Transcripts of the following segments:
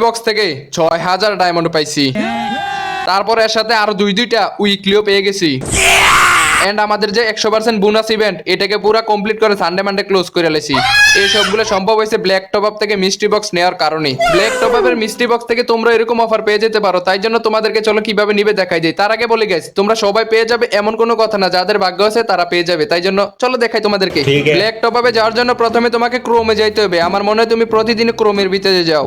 Box থেকে 6000 diamond পাইছি। তারপর এর সাথে আরো দুইটা উইকলিও পেয়ে গেছি। এন্ড আমাদের যে 100% বোনাস ইভেন্ট এটাকে পুরো কমপ্লিট করে সানডে মানডে ক্লোজ করে লেছি। এই সবগুলো সম্ভব হয়েছে ব্ল্যাক টপ আপ থেকে মিস্ট্রি বক্স নেওয়ার কারণে। ব্ল্যাক টপ আপের মিস্ট্রি বক্স থেকে তোমরা এরকম অফার পেয়ে যেতে পারো, তাই জন্য তোমাদেরকে চলো কিভাবে নিবে দেখাই যায়। তার আগে বলে গেছি তোমরা সবাই পেয়ে যাবে এমন কোনো কথা না, যাদের ভাগ্য আছে তারা পেয়ে যাবে, তাই জন্য চলো দেখাই তোমাদেরকে। ব্ল্যাক টপ আপে যাওয়ার জন্য প্রথমে তোমাকে ক্রোমে যাইতে হবে। আমার মনে হয় তুমি প্রতিদিন ক্রোমের ভিতরে যাও,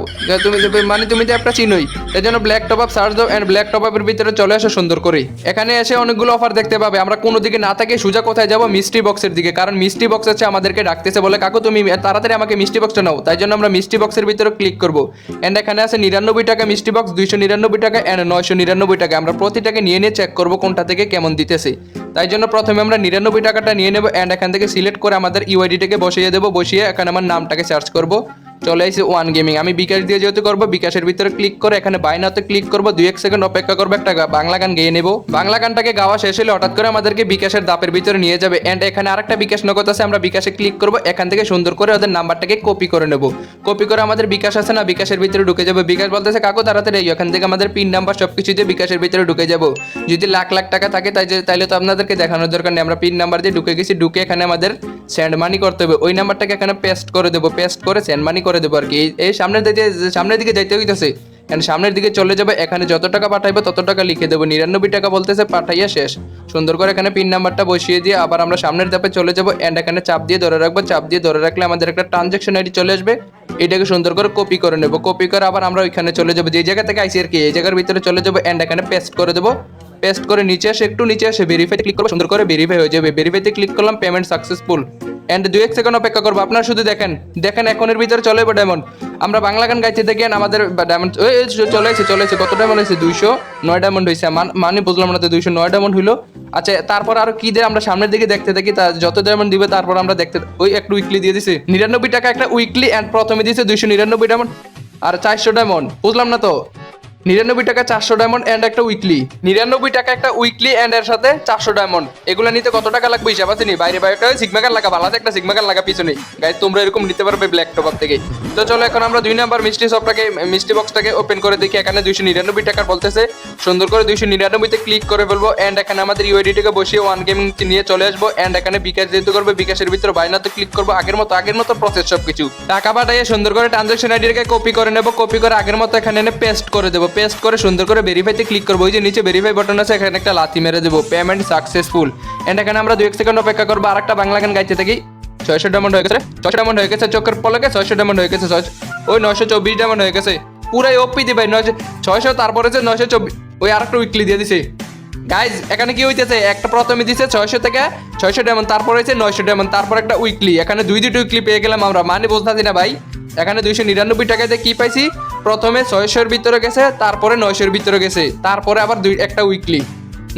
তুমি তো একটা চিনোই, এই জন্য ব্ল্যাক টপ আপ সার্চ দাও এন্ড ব্ল্যাক টপ আপের ভিতরে চলে আসো সুন্দর করে। এখানে এসে অনেকগুলো অফার দেখতে পাবে। আমরা কোনো দিকে না থেকে সোজা কোথায় যাবো, মিস্ট্রি বক্সের দিকে, কারণ মিস্ট্রি বক্স হচ্ছে আমাদেরকে ডাকতেছে, বলে কাকু তুমি তাড়াতাড়ি আমাকে মিস্ট্রি বক্সটা নাও। তাই জন্য আমরা মিস্ট্রি বক্সের ভিতরে ক্লিক করবো। এন্ড এখানে আছে 99 টাকা মিস্ট্রি বক্স, 299 টাকা এন্ড 999 টাকা। আমরা প্রতিটাকে নিয়ে চেক করবো কোনটা থেকে কেমন দিতেছে। তাই জন্য প্রথমে আমরা 99 টাকাটা নিয়ে নেবো এন্ড এখান থেকে সিলেক্ট করে আমাদের ইউআইডিটাকে বসিয়ে দেবো। বসিয়ে এখানে আমার নামটাকে সার্চ করবো। চলে আসছে ওয়ান গেমিং। আমি বিকাশ দিয়ে যেহেতু করবো, বিকাশের ভিতরে ক্লিক করে এখানে বাই নাওতে ক্লিক করবো। 2-1 সেকেন্ড অপেক্ষা করবো, একটা বাংলা গান গেয়ে নেবো। বাংলা গানটাকে গাওয়া শেষ হলে হঠাৎ করে আমাদেরকে বিকাশের দাপের ভিতরে নিয়ে যাবে। এন্ড এখানে আরেকটা বিকাশ নগদ আছে, আমরা বিকাশে ক্লিক করবো। এখান থেকে সুন্দর করে ওদের নাম্বারটাকে কপি করে নেবো। কপি করে আমাদের বিকাশ আছে না, বিকাশের ভিতরে ঢুকে যাবে। বিকাশ বলতেছে কাকু তাড়াতাড়ি এখান থেকে আমাদের পিন নাম্বার সবকিছু দিয়ে বিকাশের ভিতরে ঢুকে যাবো। যদি লাখ লাখ টাকা থাকে তাইলে তো আপনাদেরকে দেখানোর দরকার নেই। আমরা পিন নাম্বার দিয়ে ঢুকে গেছি। ঢুকে এখানে আমাদের সেন্ড মানি করতে হবে। ওই নাম্বারটাকে এখানে পেস্ট করে দেবো, পেস্ট করে সেন্ড মানি করে দেবো আর কি। এই সামনের দিকে যাইতে হইতেছে। এন্ড সামনের দিকে চলে যাবে। এখানে যত টাকা পাঠাইবো তত টাকা লিখে দেবো। 99 টাকা বলতেছে, পাঠাইয়া শেষ। সুন্দর করে এখানে পিন নাম্বারটা বসিয়ে দিয়ে আবার আমরা সামনের ধাপে চলে যাবো। এন্ড এখানে চাপ দিয়ে ধরে রাখবো। চাপ দিয়ে ধরে রাখলে আমাদের একটা ট্রানজাকশন আইডি চলে আসবে। এটাকে সুন্দর করে কপি করে নেবো। কপি করে আবার আমরা ওইখানে চলে যাবো, যে জায়গা থেকে আইসি আর কি, এই জায়গার ভিতরে চলে যাবো। এন্ড এখানে পেস্ট করে দেবো। পেস্ট করে নিচে আসে, একটু নিচে আসে ভেরিফাইতে ক্লিক করবো। সুন্দর করে ভেরিফাই হয়ে যাবে। ভেরিফাইতে ক্লিক করলাম, পেমেন্ট সাকসেসফুল। এন্ড 2-1 সেকেন্ড অপেক্ষা করবো। আপনারা শুধু দেখেন এখনের ভিতরে চলে যাবো ডায়মন্ড। আমরা বাংলা গান গাইতে দেখেন আমাদের ডায়মন্ড চলে এসেছে। কত ডায়মন্ড হয়েছে? 209 ডায়মন্ড হয়েছে। মানে বুঝলাম না তো 209 ডায়মন্ড হইলো। আচ্ছা তারপর আরো কি দেয় আমরা সামনের দিকে দেখতে থাকি। যত ডায়মন্ড দিবে তারপর আমরা দেখতে, ওই একটা উইকলি দিয়ে দিছে 99 টাকা একটা উইকলি। এন্ড প্রথমে দিছে 299 ডায়মন্ড আর 400 ডায়মন্ড। বুঝলাম না তো, 99 টাকা 400 ডায়মন্ড এন্ড একটা উইকলি। 99 টাকা একটা উইকলি এন্ড এর সাথে 400 ডায়মন্ড। এগুলো নিতে কত টাকা লাগবে হিসাব আছে নি? বাইরে একটা সিগমাকার লাগা, ভালো একটা সিগমাকার লাগা পিছনে। গাইস তোমরা এরকম নিতে পারবে ব্ল্যাক টপ আপ থেকে। তো চলো এখন আমরা 2 নাম্বার মিস্ট্রি বক্সটাকে ওপেন করে দেখি। এখানে 299 টাকার বলতেছে। সুন্দর করে 299 তে ক্লিক করে ফেলবো। এন্ড এখানে আমাদের ইউআইডিটাকে বসিয়ে ওয়ান গেমিং নিয়ে চলে আসবো। এন্ড এখানে বিকাশ যেহেতু করবে, বিকাশের ভিতরে বাইনাতে ক্লিক করবো। আগের মতো প্রসেস সবকিছু। টাকা পাঠাইয়ে সুন্দর করে ট্রানজাকশন আইডিটাকে কপি করে নেবো। কপি করে আগের মতো এখানে এনে পেস্ট করে দেবো। পেস্ট করে সুন্দর করে ভেরিফাইতে ক্লিক করবো। ওই যে নিচে ভেরিফাই বাটন আছে, এখানে একটা লাথি মেরে দেবো। Payment successful. এন্ড এখানে আমরা 2-1 সেকেন্ড অপেক্ষা করবো। আরেকটা বাংলা গান গাইতে থাকি। 600 ডায়মন্ড হয়ে গেছে। 600 ডায়মন্ড হয়ে গেছে চোখের পলকে। 600 ডায়মন্ড হয়ে গেছে। ওই 924 ডায়মন্ড হয়ে গেছে। পুরাই ওপি দি ভাই। 600 তারপরে যে 924। ওই আরেকটা উইকলি দিয়ে দিছে। গাইজ এখানে কি হইতেছে, একটা প্রথমে দিছে 600 থেকে 600 ডায়মন্ড, তারপর হয়েছে 900 ডায়মন্ড, তারপর একটা উইকলি। এখানে দুটো উইকলি পেয়ে গেলাম আমরা। মানে বুঝতেছি না ভাই। এখানে 299 টাকাতে কি পাইছি, প্রথমে 600-র ভিতরে গেছে, তারপরে 900-র ভিতরে গেছে, তারপরে আবার একটা উইকলি।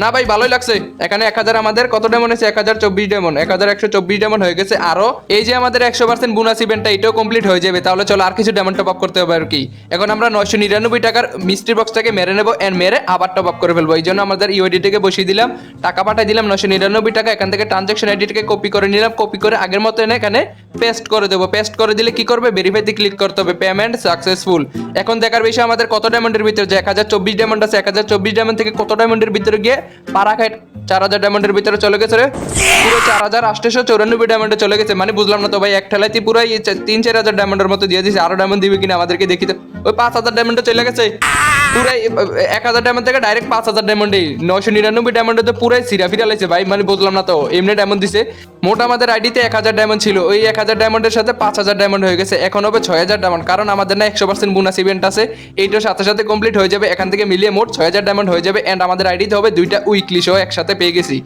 না ভাই ভালোই লাগছে। এখানে 1000 আমাদের কত ডায়মন্ড হয়েছে? 1024 ডায়মন্ড, 1124 ডায়মন্ড হয়ে গেছে। আরো এই যে আমাদের 100% বোনাস ইভেন্টটা, এটাও কমপ্লিট হয়ে যাবে। তাহলে চলো আর কিছু ডায়মন্ড টপ আপ করতে হবে আর কি। এখন আমরা 999 টাকার মিস্ট্রি বক্সটাকে মেরে নেবো এন্ড মেরে আবার টপ আপ করে ফেলবো। এই জন্য আমাদের ইউআইডিটাকে বসিয়ে দিলাম, টাকা পাঠাই দিলাম 999 টাকা। এখান থেকে ট্রানজাকশন আইডিটাকে কপি করে নিলাম। কপি করে আগের মতো এনে এখানে পেস্ট করে দেবো। পেস্ট করে দিলে কি করবে, ভেরিফাইতে ক্লিক করতে হবে। Payment successful. এখন দেখার বিষয় আমাদের কত ডায়মন্ডের ভিতরে যে 1024 ডায়মন্ড আছে, 1024 ডায়মন্ড থেকে কত ডায়মন্ডের ভিতরে গিয়ে পারা খাই 4000 ডায়মন্ডের ভিতরে চলে গেছে রে। পুরো 4894 ডায়মন্ডে চলে গেছে। মানে বুঝলাম না তো ভাই, এক ঠেলাইতে পুরো 3-4000 ডায়মন্ডের মতো দিয়ে দিয়েছে। আরো ডায়মন্ড দিবে কিনা আমাদেরকে দেখিতে। ওই 5000 ডায়মন্ডে চলে গেছে। পুরাই 1000 ডায়মন্ড থেকে ডাইরেক্ট 5000 ডায়মন্ডে। 999 ডায়মন্ডে তো পুরাই সিরা ফিরা লাইছে ভাই। মানে বুঝলাম না তো, এমনি ডায়মন্ড দিছে। মোট আমাদের আইডিতে 1000 ডায়মন্ড ছিল। ওই 1000 ডায়মন্ডের সাথে 5000 ডায়মন্ড হয়ে গেছে। এখন হবে 6000 ডায়মন্ড, কারণ আমাদের না 100% বোনাস ইভেন্ট আছে। এইটার সাথে সাথে কমপ্লিট হয়ে যাবে। এখান থেকে মিলিয়ে মোট 6000 ডায়মন্ড হয়ে যাবে। এন্ড আমাদের আইডিতে হবে 2টা উইকলি শো একসাথে পেয়ে গেছি।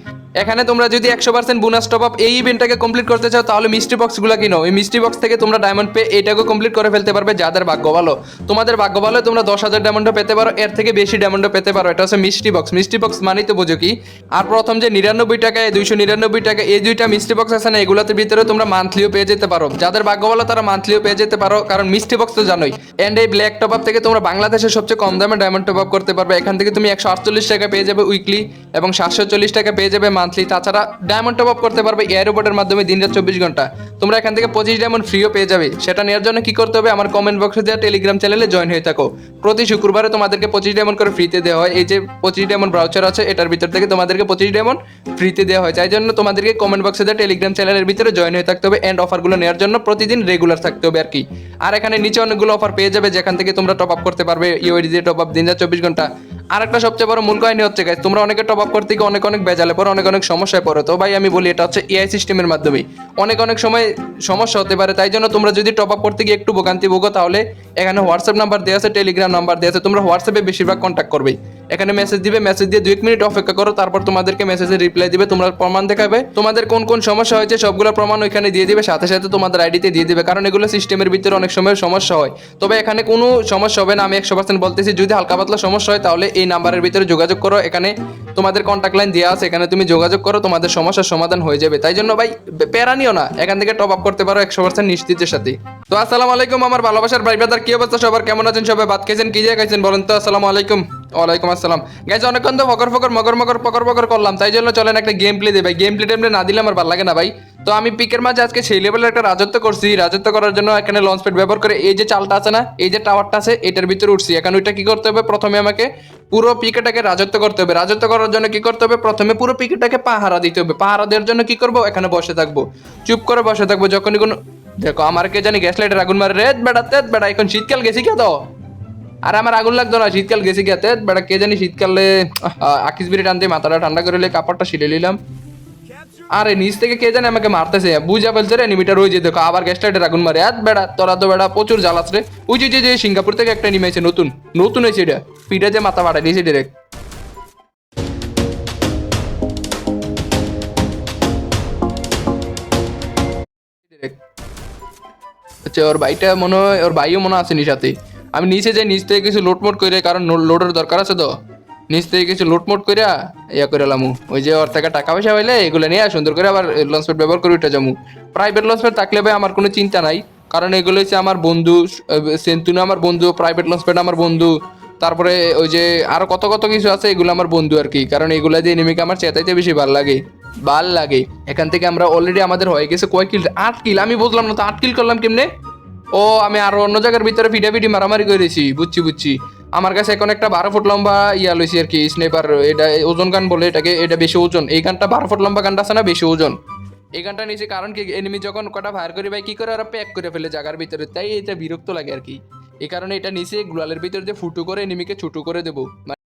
এখানে তোমরা যদি 100% বোনাস টপ আপ এই ইভেন্টটাকে কমপ্লিট করতে চাও, তাহলে মিস্ট্রি বক্সগুলো কিনো। এই মিস্ট্রি বক্স থেকে তোমরা ডায়মন্ড পেয়ে এটাকে কমপ্লিট করে ফেলতে পারবে, যাদের ভাগ্য ভালো। তোমাদের ভাগ্য ভালো, তোমরা 10,000 ডায়মন্ডও পেতে পারো, এর থেকে বেশি ডায়মন্ডও পেতে পারো। এটা হচ্ছে মিস্ট্রি বক্স। মিস্ট্রি বক্স মানেই তো বোঝো কি। আর প্রথম যে 99 টাকায় 299 টাকা এই 2টা মিস্ট্রি বক্স আছে না, এগুলোতে ভিতরে তোমরা মান্থলিও পেয়ে যেতে পারো। যাদের ভাগ্য ভালো তারা মান্থলিও পেয়ে যেতে পারো, কারণ মিস্ট্রি বক্স তো জানোই। এন্ড এই ব্ল্যাক টপ আপ থেকে তোমরা বাংলাদেশের সবচেয়ে কম দামে ডায়মন্ড টপ আপ করতে পারবে। এখান থেকে তুমি 148 টাকা পেয়ে যাবে উইকলি এবং 740 টাকা পেয়ে যাবে মান্থলি। তাছাড়া ডায়মন্ড টপ আপ করতে পারবে এয়ার রোবটের মাধ্যমে দিন রাত 24 ঘন্টা। তোমরা এখান থেকে 25 ডায়মন্ড ফ্রিও পেয়ে যাবে। সেটা নেওয়ার জন্য কি করতে হবে, আমার কমেন্ট বক্সে দেওয়া টেলিগ্রাম চ্যানেলে জয়েন হয়ে থাকো। প্রতি শুক্রবারে তোমাদেরকে 25 ডায়মন্ড করে ফ্রিতে দেওয়া হয়। এই যে 25 ডায়মন্ড ব্রাউচার আছে, এটার ভিতর থেকে তোমাদেরকে 25 ডায়মন্ড ফ্রিতে দেওয়া হয়। তাই জন্য তোমাদেরকে কমেন্ট বক্সে দেওয়া টেলিগ্রাম চ্যানেলের ভিতরে জয়েন হয়ে থাকতে হবে এন্ড অফারগুলো নেওয়ার জন্য প্রতিদিন রেগুলার থাকতে হবে আর কি। আর এখানে নিচে অনেকগুলো অফার পেয়ে যাবে যেখান থেকে তোমরা টপ আপ করতে পারবে ইউআইডি দিয়ে টপ আপ দিন রাত 24 ঘন্টা। আর একটা সবচেয়ে বড় মূল কাহিনী হচ্ছে গাইস, তোমরা অনেকে টপ আপ করতে গিয়ে অনেক বেজালে পড়ো, অনেক সমস্যায় পড়ো। তো ভাই আমি বলি এটা হচ্ছে এআই সিস্টেমের মাধ্যমে অনেক সময় সমস্যা হতে পারে। তাই জন্য তোমরা যদি টপ আপ করতে গিয়ে একটু ভোগান্তি ভোগো তাহলে এখানে হোয়াটসঅ্যাপ নাম্বার দেওয়া আছে, টেলিগ্রাম নাম্বার দেওয়া আছে। তোমরা হোয়াটসঅ্যাপে বেশিরভাগ কন্ট্যাক্ট করবে। এখানে মেসেজ দিবে, মেসেজ দিয়ে 2 মিনিট অপেক্ষা করো, তারপর তোমাদেরকে মেসেজের রিপ্লাই দিবে। তোমরা প্রমাণ দেখাবে, তোমাদের কোন কোন সমস্যা হয়েছে সবগুলো প্রমাণ ওইখানে দিয়ে দিবে, সাথে সাথে তোমাদের আইডিতে দিয়ে দিবে। কারণ এগুলো সিস্টেমের ভিতরে অনেক সময় সমস্যা হয়। তবে এখানে কোনো সমস্যা হবে না, আমি 100% বলতেছি। যদি হালকা পাতলা সমস্যা হয় তাহলে এই নাম্বারের ভিতরে যোগাযোগ করো। এখানে তোমাদের কন্ট্যাক্ট লাইন দেওয়া আছে, এখানে তুমি যোগাযোগ করো, তোমাদের সমস্যার সমাধান হয়ে যাবে। তাই জন্য ভাই প্যারা নিও না, এখান থেকে টপ আপ করতে পারো 100% নিশ্চিতের সাথে। তো আসসালামু আলাইকুম আমার ভালোবাসার ভাই ব্রাদার, কি অবস্থা সবার, কেমন আছেন সবাই? ভাত খাইছেন, কি দিয়ে খাইছেন বলেন তো? আসসালামু আলাইকুম। ওয়ালাইকুম আসসালাম। গাইজ অনেকক্ষণ তো ফকর করলাম, তাই জন্য চলেন একটা গেম প্লে দেবে। গেম প্লে টেমপ্লে না দিলে আমার ভালো লাগে না ভাই। তো আমি পিকের মাঝে আজকে সেই লেভেলের একটা রাজত্ব করছি। রাজত্ব করার জন্য এখানে লঞ্চ প্যাড ব্যবহার করে এই যে চালটা আছে না, এই যে টাওয়ারটা আছে, এটার ভিতরে উঠছি। এখন ওইটা কি করতে হবে, প্রথমে আমাকে পুরো পিকেটাকে রাজত্ব করতে হবে। রাজত্ব করার জন্য কি করতে হবে, প্রথমে পুরো পিকেটাকে পাহারা দিতে হবে। পাহারা দেওয়ার জন্য কি করবো, এখানে বসে থাকবো, চুপ করে বসে থাকবো। যখনই কোনো দেখো আমার কে জানি গ্যাস লাইটের আগুন মারে, রে বেড়া এখন শীতকাল গেছি কে তো, আর আমার আগুন লাগতো না, শীতকাল গেছি গেতে বেড়া কে জানি শীতকালে আকিস বিড়ি টানতে মাথাটা ঠান্ডা করে কাপড়টা শিলে নিলাম। আরে নিচ থেকে কে জানে আমাকে মারতেছে, বুঝা ফেলছে রে এনিমিটার। ওই যে দেখো আবার গ্যাস লাইটের আগুন মারে। বেড়া তোরা তো বেড়া প্রচুর জ্বালাস রে। ওই যে সিঙ্গাপুর থেকে একটা নিমেছে, নতুন হয়েছে এটা, পিঠে যে মাথা বাড়াই দিয়েছে ডিরেক্ট। আচ্ছা ওর ভাইটা মনে হয়, ওর ভাইও মনে আসেনি সাথে। আমি নিচে যাই, নিচ থেকে কিছু লোটমোট করে, কারণ লোডের দরকার আছে তো। নিচ থেকে কিছু লোটমোট করে ইয়া করে এলাম। ওই যে ওর থেকে টাকা পয়সা হইলে এগুলো নিয়ে সুন্দর করে আবার লঞ্চ প্যাড ব্যবহার করে উঠে যাবো। প্রাইভেট লঞ্চ প্যাড থাকলে ভাই আমার কোনো চিন্তা নাই, কারণ এগুলো হচ্ছে আমার বন্ধু। সেন্তুনে আমার বন্ধু, প্রাইভেট লঞ্চ প্যাড আমার বন্ধু, তারপরে ওই যে আরো কত কিছু আছে, এগুলো আমার বন্ধু আর কি। কারণ এগুলো দিয়ে এনিমিকে আমার চেতাইতে বেশি ভাল লাগে। এখান থেকে আমরা অলরেডি আমাদের হয়ে গেছে কয় কিল, 8 কিল। আমি বুঝলাম না তো 8 কিল করলাম কেমনে। ও আমি আরো অন্য জায়গার ভিতরে ফিটাফিটি মারামারি করেছি, বুঝছি। আমার কাছে এখন একটা 12 ফুট লম্বা ইয়া লইছি আর কি, স্নাইপার। এটা ওজন গান বলে এটাকে, এটা বেশি ওজন। এই গানটা 12 ফুট লম্বা গানটা আছে না, বেশি ওজন। এই গানটা নিয়েছি কারণ কি, এনিমি যখন কটা ফায়ার করি ভাই কি করে ওরা প্যাক করে ফেলে জায়গার ভিতরে, তাই এটা বিরক্ত লাগে আর কি। এই কারণে এটা নিচে গ্লোয়ালের ভিতরে যে ফুটো করে এনিমিকে ছোটো করে দেবো।